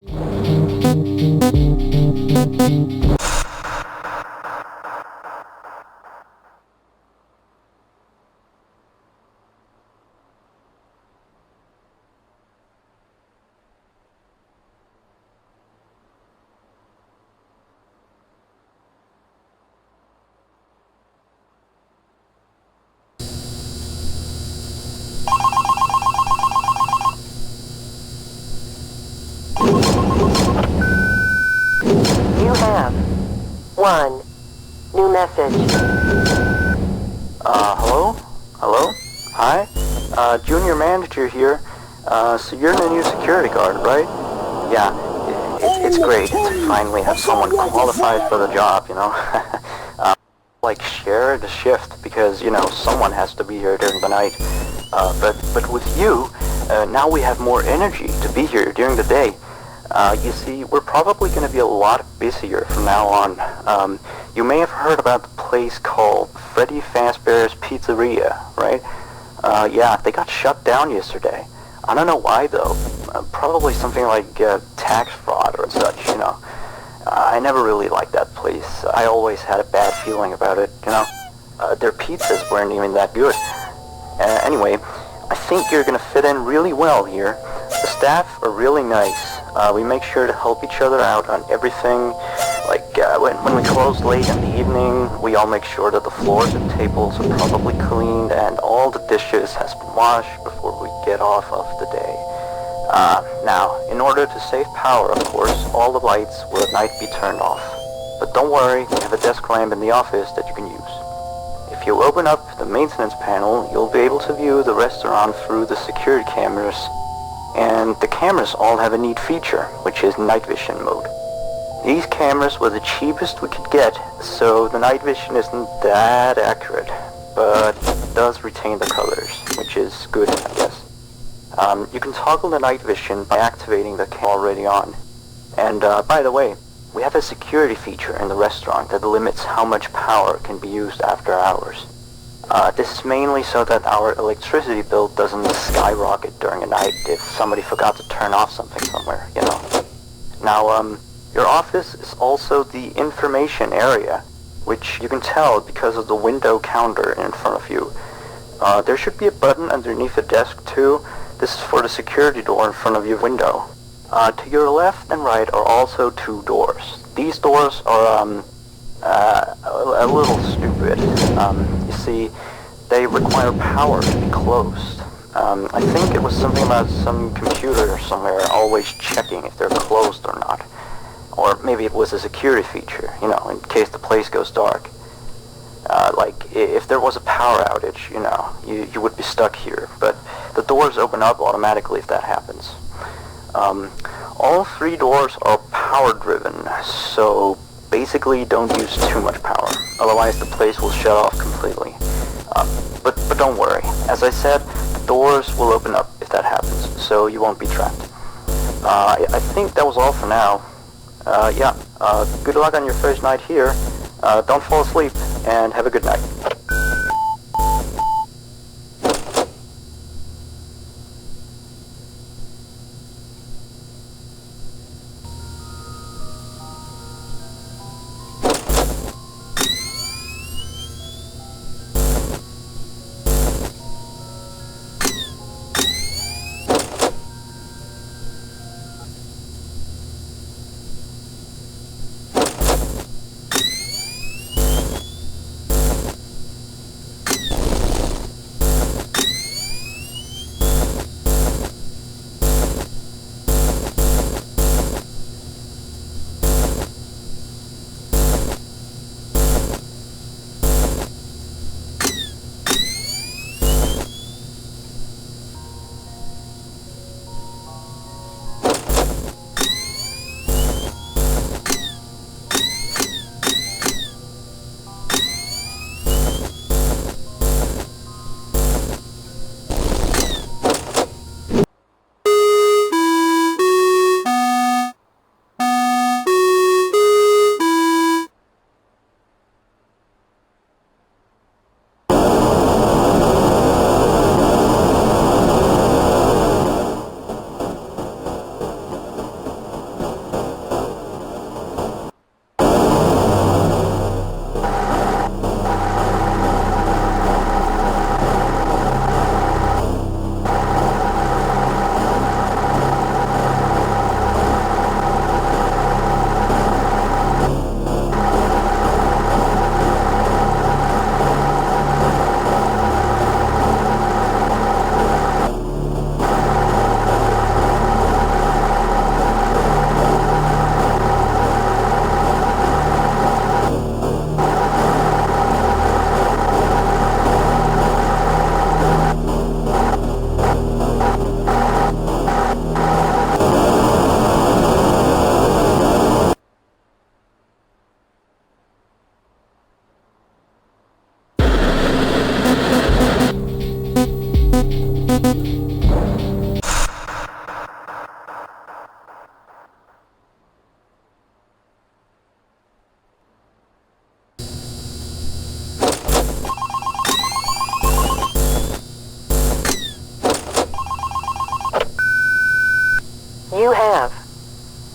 You have one new message. Hello? Hello? Hi? Junior manager here. So you're the new security guard, right? Yeah, it's great to finally have someone qualified for the job, you know? Like share the shift because, you know, someone has to be here during the night. But with you, now we have more energy to be here during the day. You see, we're probably going to be a lot busier from now on. You may have heard about the place called Freddy Fazbear's Pizzeria, right? Yeah, they got shut down yesterday. I don't know why, though. Probably something like tax fraud or such, you know. I never really liked that place. I always had a bad feeling about it, you know. Their pizzas weren't even that good. Anyway, I think you're going to fit in really well here. The staff are really nice. We make sure to help each other out on everything. Like when we close late in the evening, we all make sure that the floors and tables are properly cleaned and all the dishes has been washed before we get off of the day. Now, in order to save power, of course, all the lights will at night be turned off. But don't worry, we have a desk lamp in the office that you can use. If you open up the maintenance panel, you'll be able to view the restaurant through the security cameras. And the cameras all have a neat feature, which is night vision mode. These cameras were the cheapest we could get, so the night vision isn't that accurate, but it does retain the colors, which is good, I guess. You can toggle the night vision by activating the camera already on. And by the way, we have a security feature in the restaurant that limits how much power can be used after hours. This is mainly so that our electricity bill doesn't skyrocket during the night if somebody forgot to turn off something somewhere, you know. Now, your office is also the information area, which you can tell because of the window counter in front of you. There should be a button underneath the desk too. This is for the security door in front of your window. To your left and right are also two doors. These doors are, a little stupid. You see, they require power to be closed. I think it was something about some computer somewhere always checking if they're closed or not. Or maybe it was a security feature, you know, in case the place goes dark. Like, if there was a power outage, you know, you would be stuck here. But the doors open up automatically if that happens. All three doors are power-driven, so basically don't use too much power. Otherwise, the place will shut off completely. But don't worry. As I said, the doors will open up if that happens, so you won't be trapped. I think that was all for now. Yeah, good luck on your first night here. Don't fall asleep, and have a good night.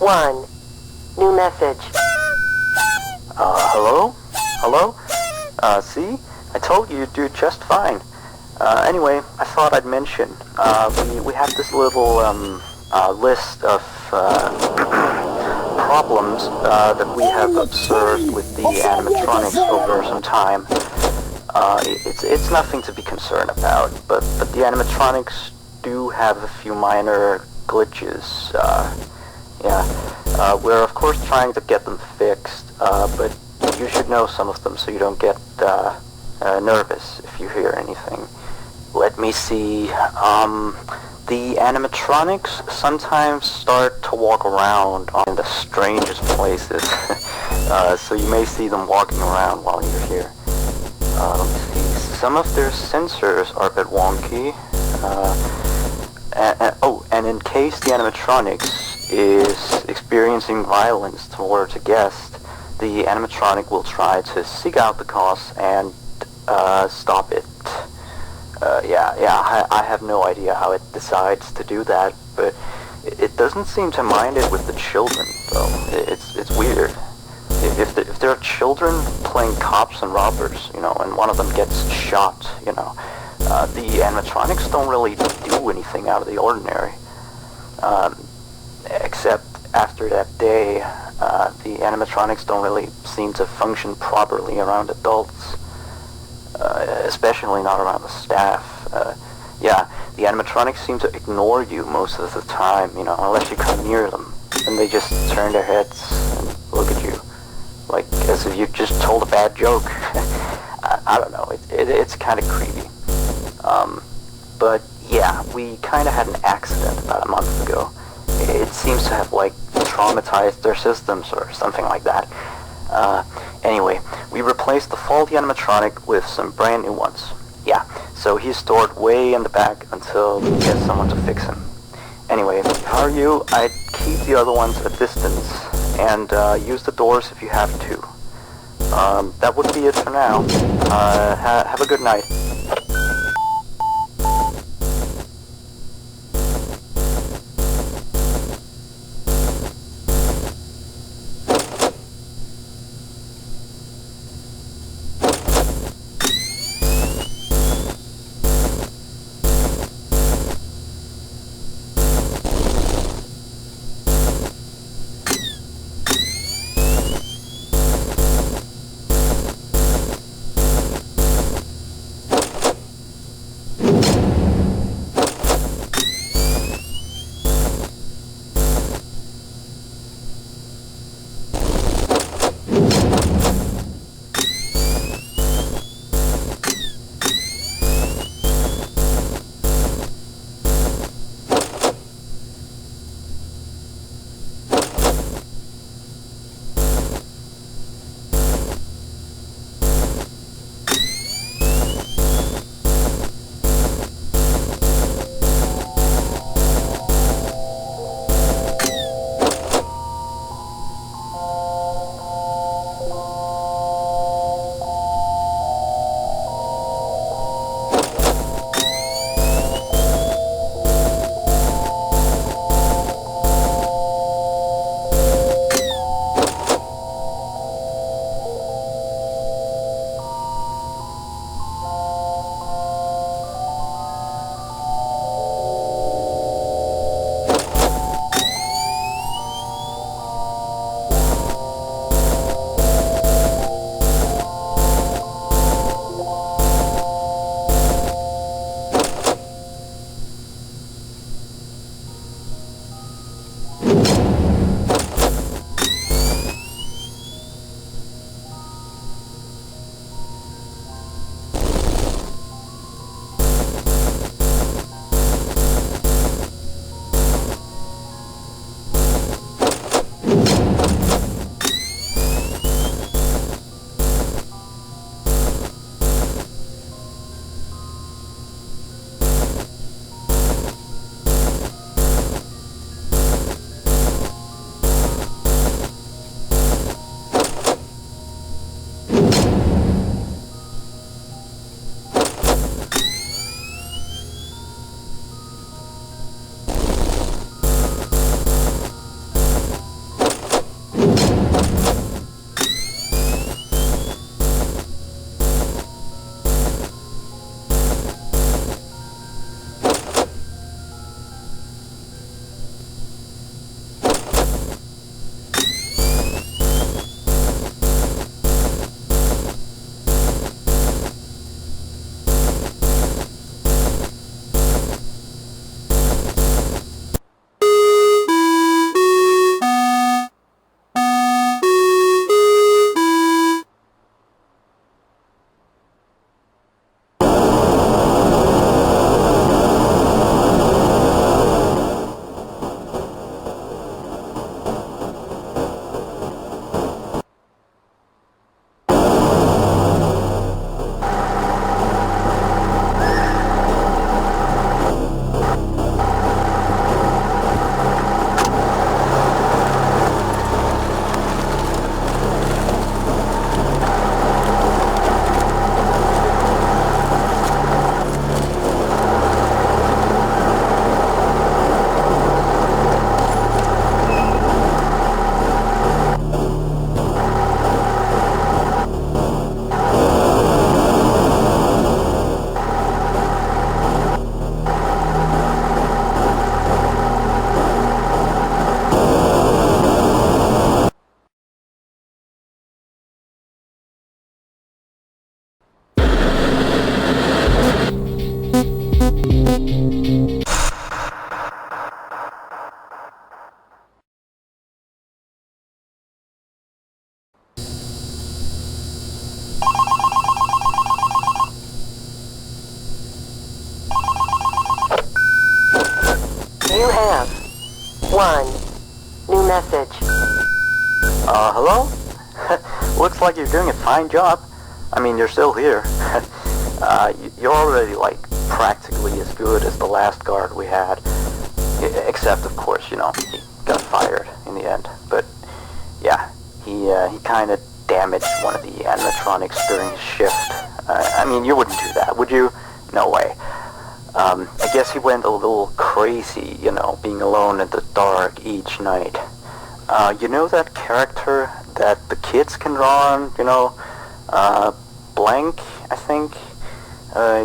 1. New message. Hello? Hello? See? I told you you'd do just fine. Anyway, I thought I'd mention, we have this little, list of, problems, that we have observed with the animatronics over some time. It's nothing to be concerned about, but the animatronics do have a few minor glitches. We're of course trying to get them fixed, but you should know some of them so you don't get nervous if you hear anything. Let me see. The animatronics sometimes start to walk around in the strangest places, so you may see them walking around while you're here. Let me see. Some of their sensors are a bit wonky. And in case the animatronics is experiencing violence towards a guest, the animatronic will try to seek out the cause and stop it. I have no idea how it decides to do that, but it doesn't seem to mind it with the children, though. It's weird. If there are children playing cops and robbers, and one of them gets shot, the animatronics don't really do anything out of the ordinary. Except after that day, the animatronics don't really seem to function properly around adults. Especially not around the staff. The animatronics seem to ignore you most of the time, unless you come near them. And they just turn their heads and look at you, like as if you just told a bad joke. I don't know, it's kind of creepy. But yeah, we kind of had an accident about a month ago. It seems to have, traumatized their systems or something like that. Anyway, we replaced the faulty animatronic with some brand new ones. Yeah, so he's stored way in the back until we get someone to fix him. Anyway, if I were you, I'd keep the other ones at a distance and use the doors if you have to. That would be it for now. Have a good night. 1. New message. Hello? Looks like you're doing a fine job. I mean, you're still here. You're already, like, practically as good as the last guard we had. Except, of course, you know, he got fired in the end. But, yeah, he kind of damaged one of the animatronics during his shift. I mean, you wouldn't do that, would you? No way. I guess he went a little crazy, you know, being alone in the dark each night. You know that character that the kids can draw on, you know? Blank, I think?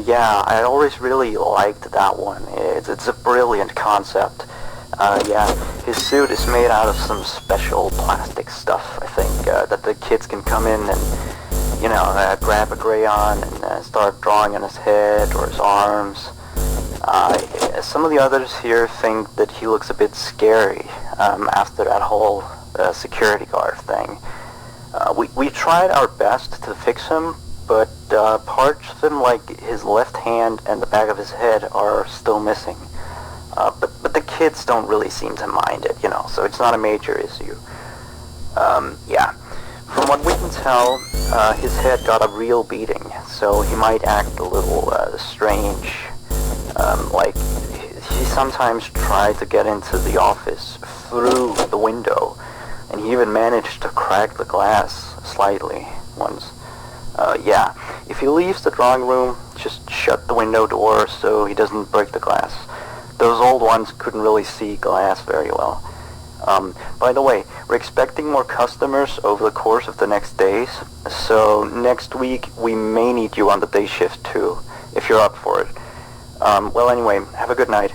Yeah, I always really liked that one. It's a brilliant concept. Yeah, his suit is made out of some special plastic stuff, I think, that the kids can come in and, you know, grab a crayon and start drawing on his head or his arms. Some of the others here think that he looks a bit scary after that whole security guard thing. We tried our best to fix him, but parts of him, like his left hand and the back of his head, are still missing. But the kids don't really seem to mind it, you know, so it's not a major issue. Yeah. From what we can tell, his head got a real beating, so he might act a little strange. Like, he sometimes tried to get into the office through the window, and he even managed to crack the glass slightly once. Yeah, if he leaves the drawing room, just shut the window door so he doesn't break the glass. Those old ones couldn't really see glass very well. By the way, we're expecting more customers over the course of the next days, so next week we may need you on the day shift too, if you're up for it. Well, anyway, have a good night.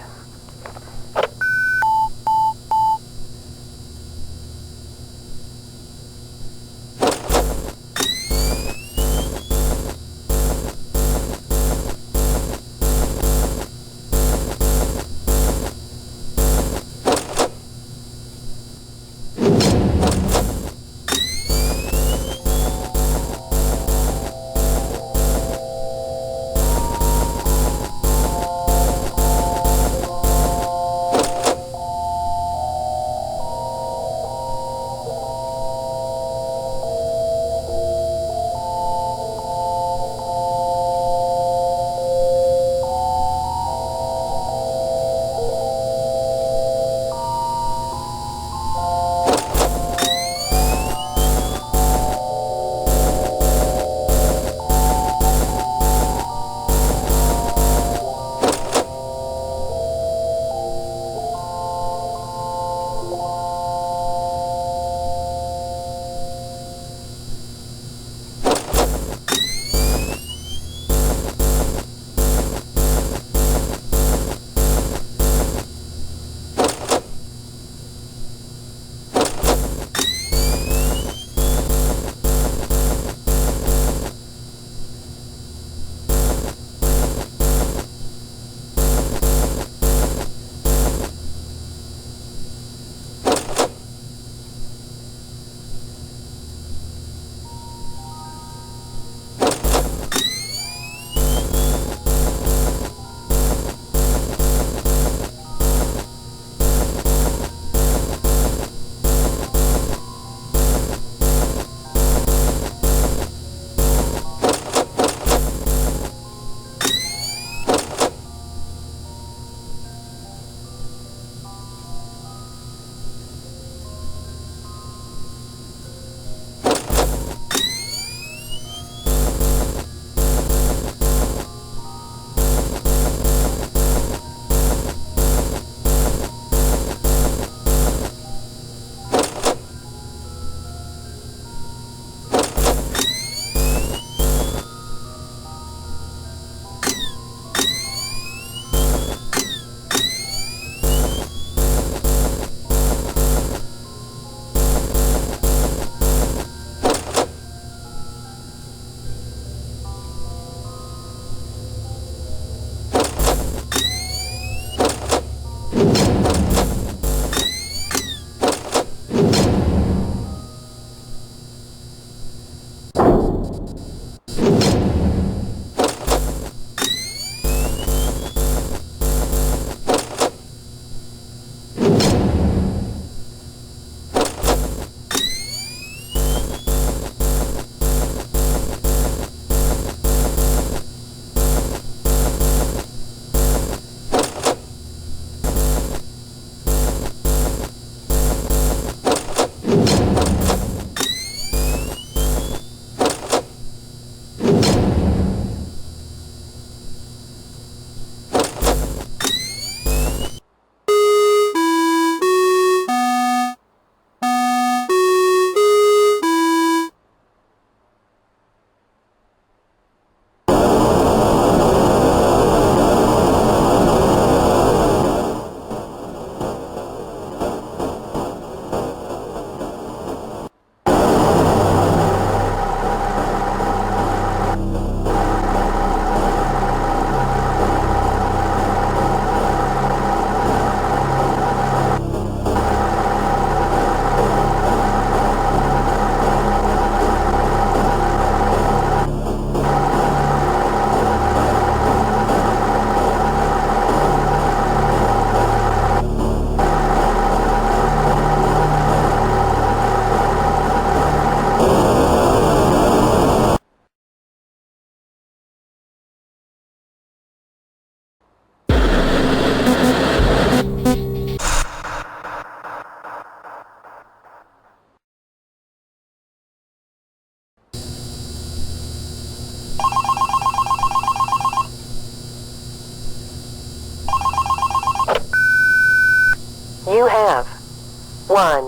1.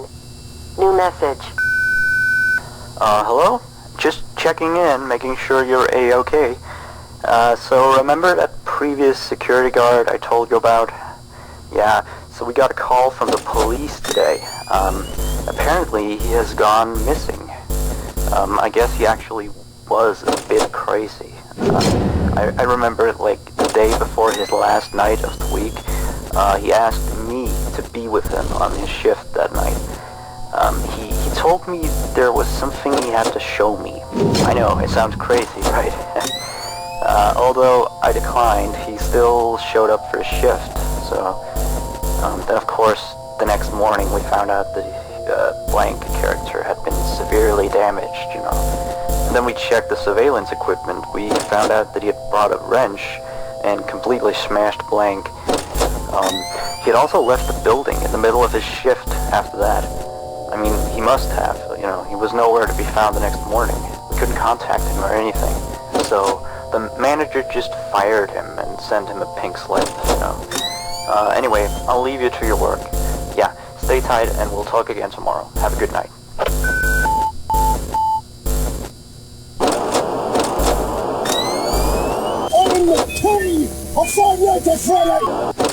New message. Hello? Just checking in, making sure you're A-okay. So remember that previous security guard I told you about? Yeah, so we got a call from the police today. Apparently he has gone missing. I guess he actually was a bit crazy. I remember, like, the day before his last night of the week, he asked me to be with him on his shift that night. He told me there was something he had to show me. I know, it sounds crazy, right? Although I declined, he still showed up for his shift. So, then of course, the next morning we found out that blank character had been severely damaged, you know. And then we checked the surveillance equipment. We found out that he had brought a wrench and completely smashed blank. He had also left the building in the middle of his shift after that. I mean, he must have, you know, he was nowhere to be found the next morning. We couldn't contact him or anything. So the manager just fired him and sent him a pink slip, you know. Anyway, I'll leave you to your work. Yeah, stay tight and we'll talk again tomorrow. Have a good night. I'm the king of Five Friday!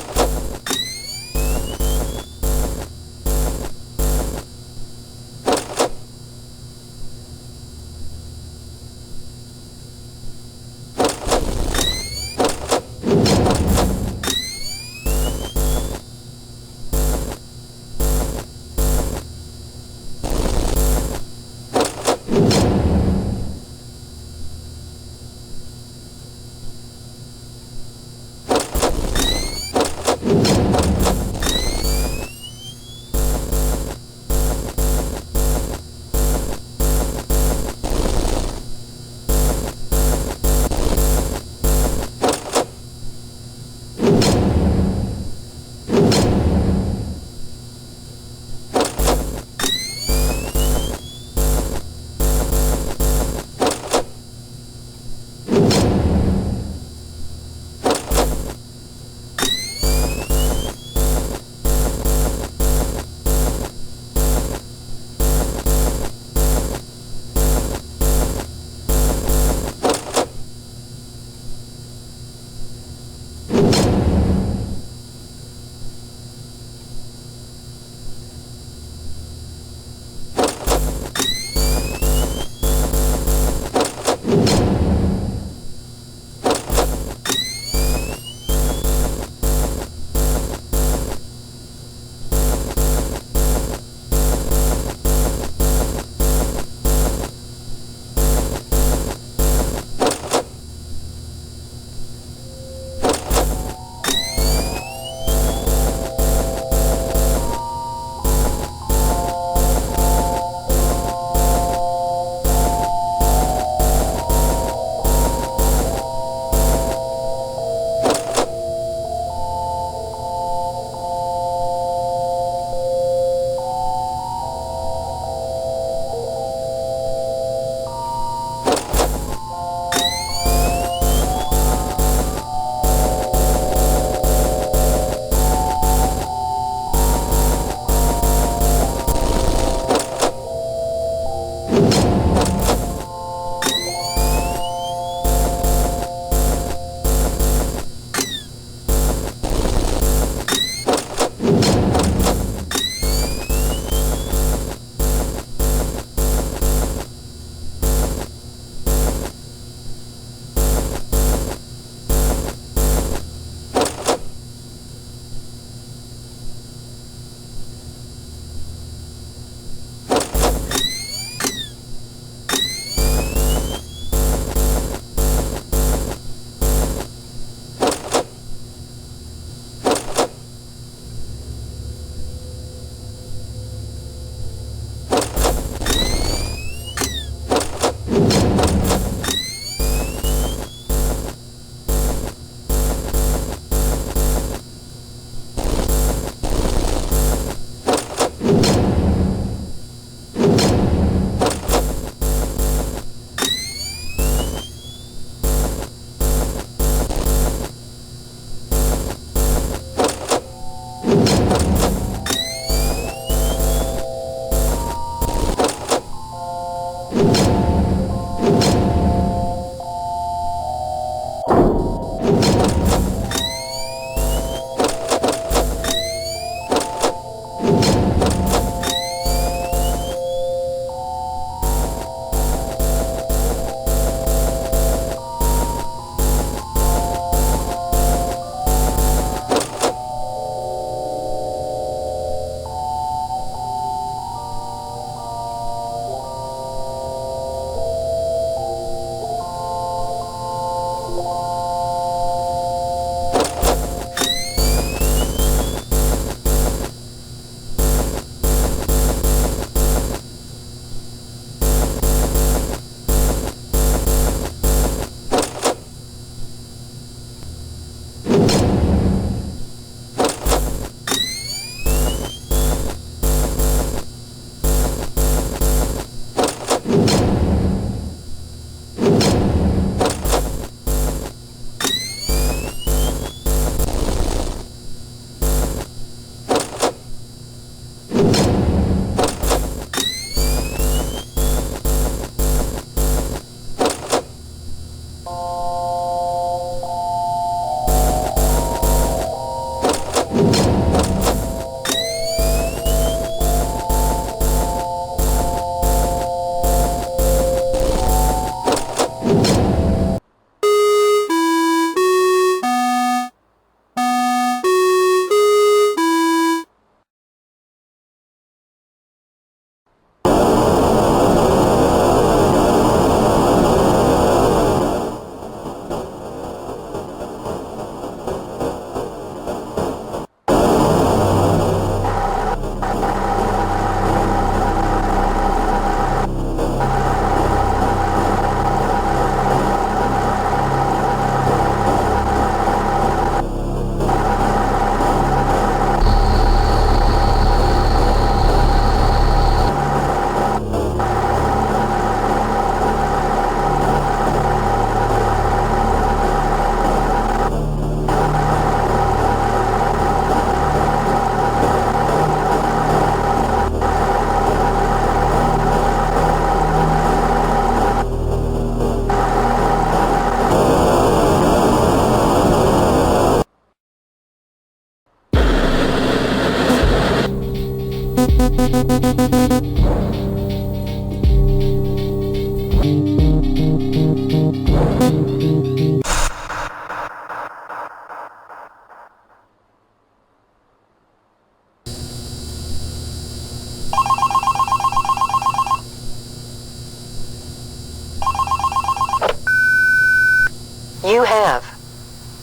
have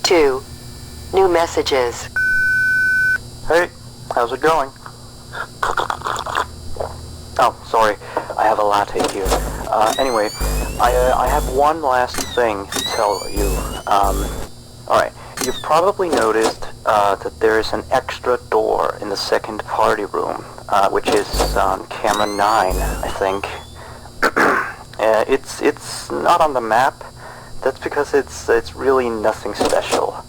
2 new messages. Hey, how's it going? Oh, sorry, I have a latte here. Anyway, I have one last thing to tell you. Alright, you've probably noticed that there is an extra door in the second party room, which is on camera 9, I think. It's not on the map. That's because it's really nothing special.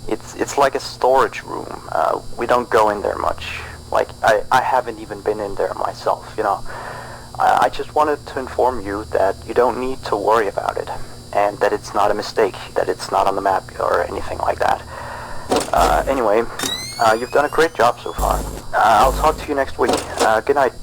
It's like a storage room. We don't go in there much. Like, I haven't even been in there myself, you know. I just wanted to inform you that you don't need to worry about it, and that it's not a mistake, that it's not on the map or anything like that. Anyway, you've done a great job so far. I'll talk to you next week. Good night.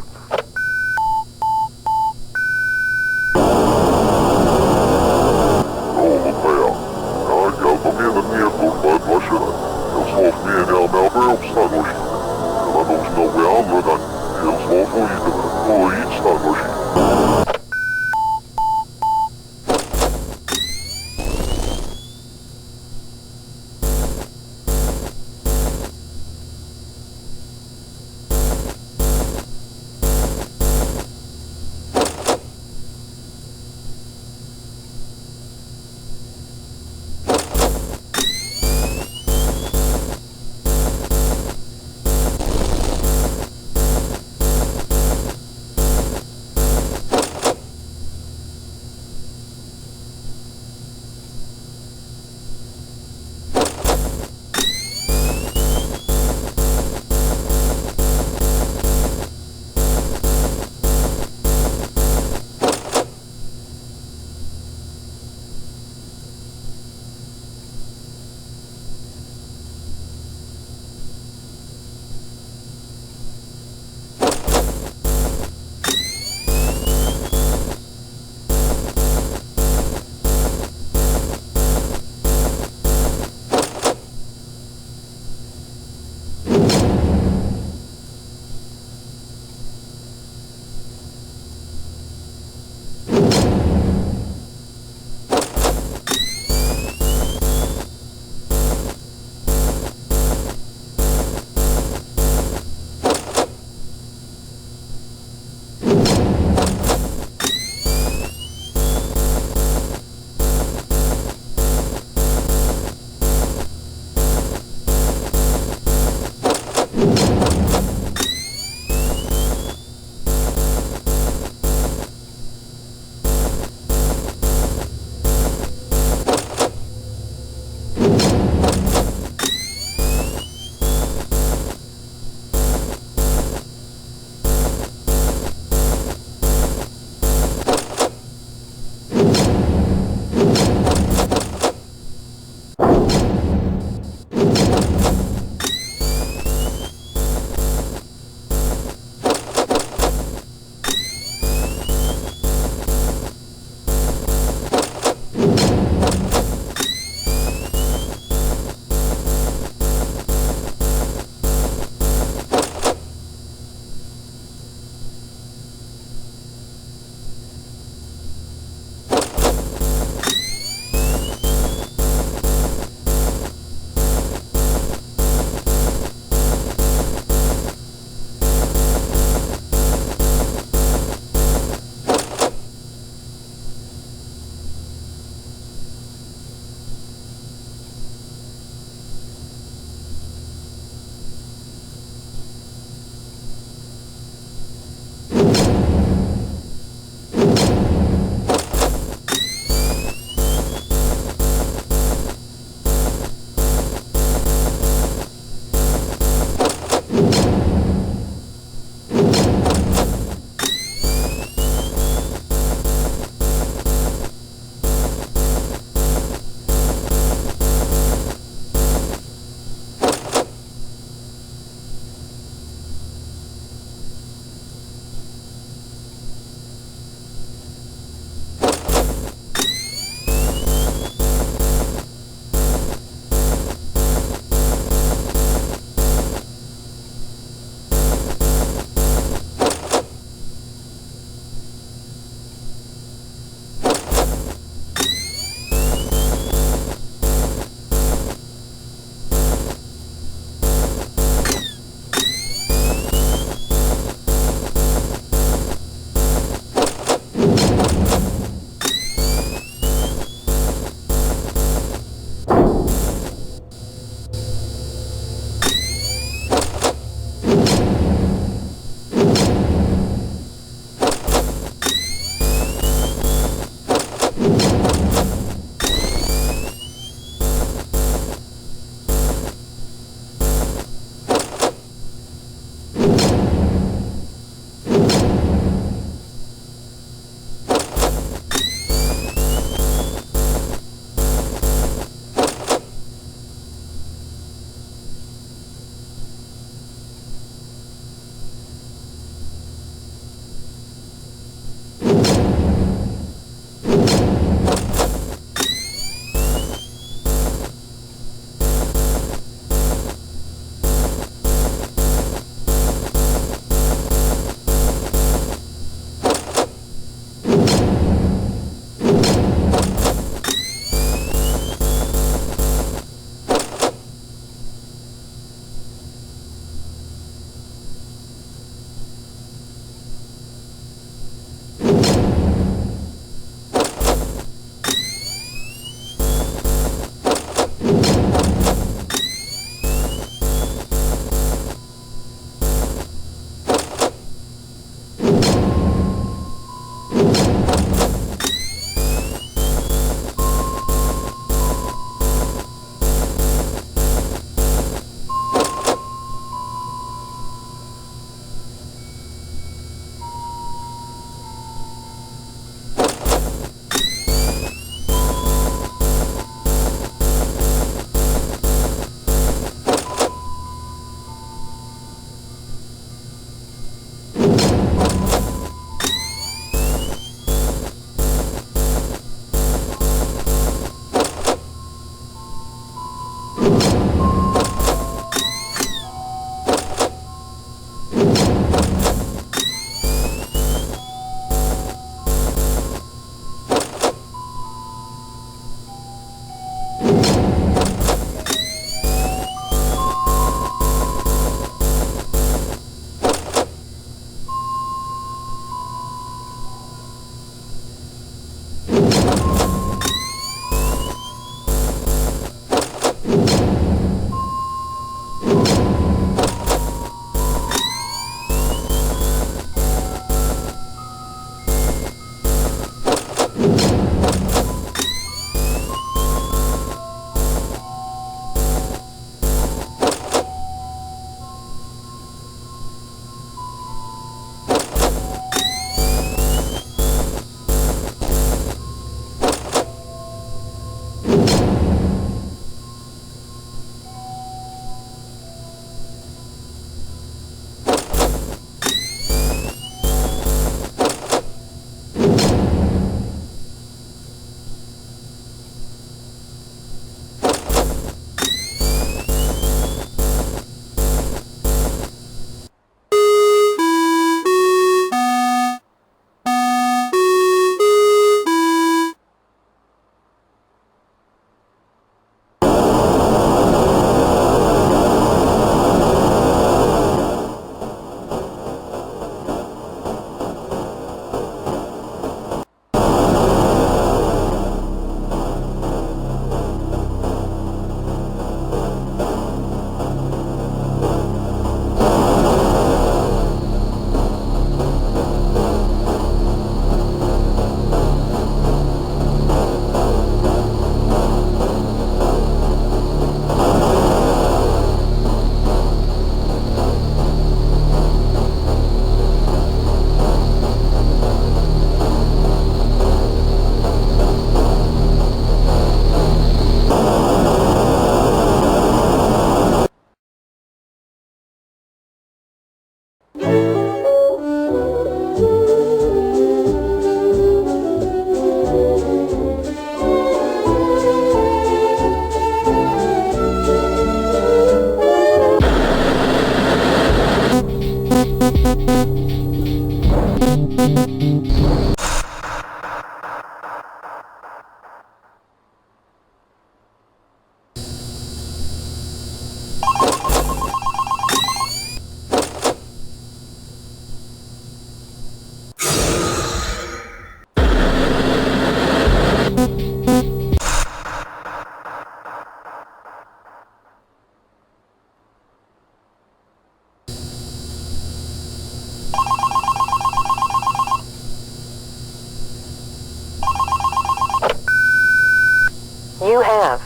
You have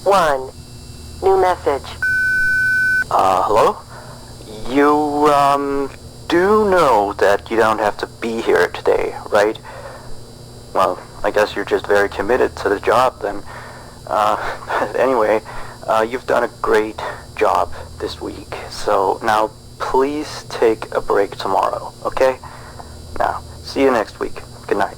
one new message. Hello? You, do know that you don't have to be here today, right? Well, I guess you're just very committed to the job then. Anyway, you've done a great job this week, so now please take a break tomorrow, okay? Now, see you next week. Good night.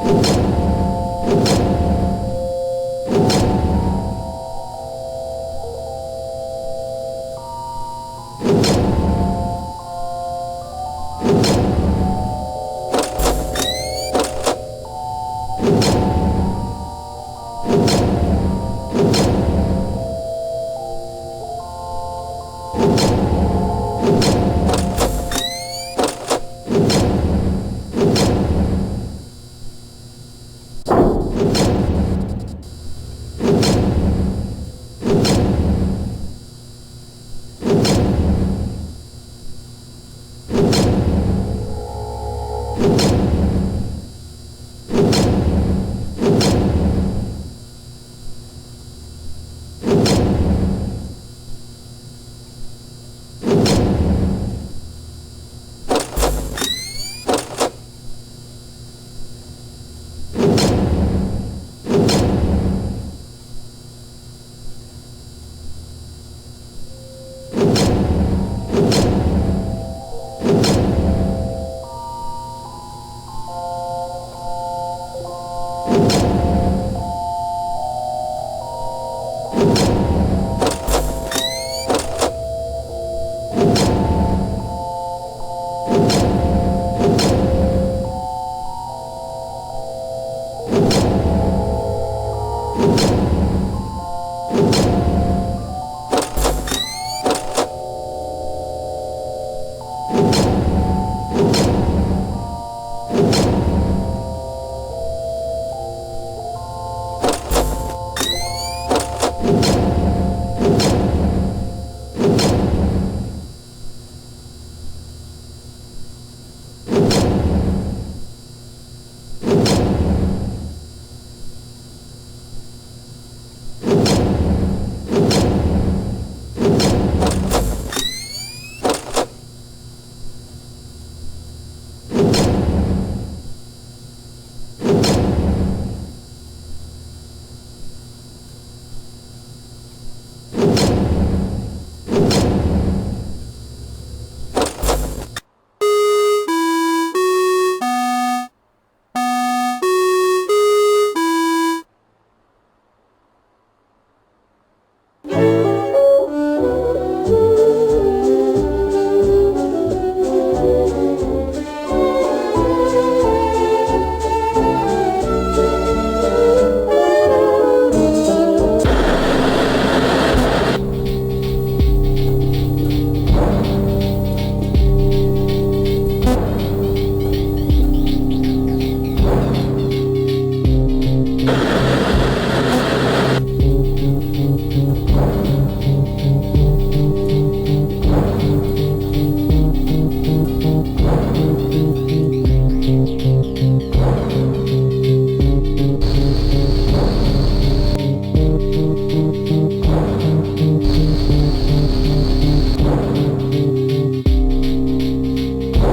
Hold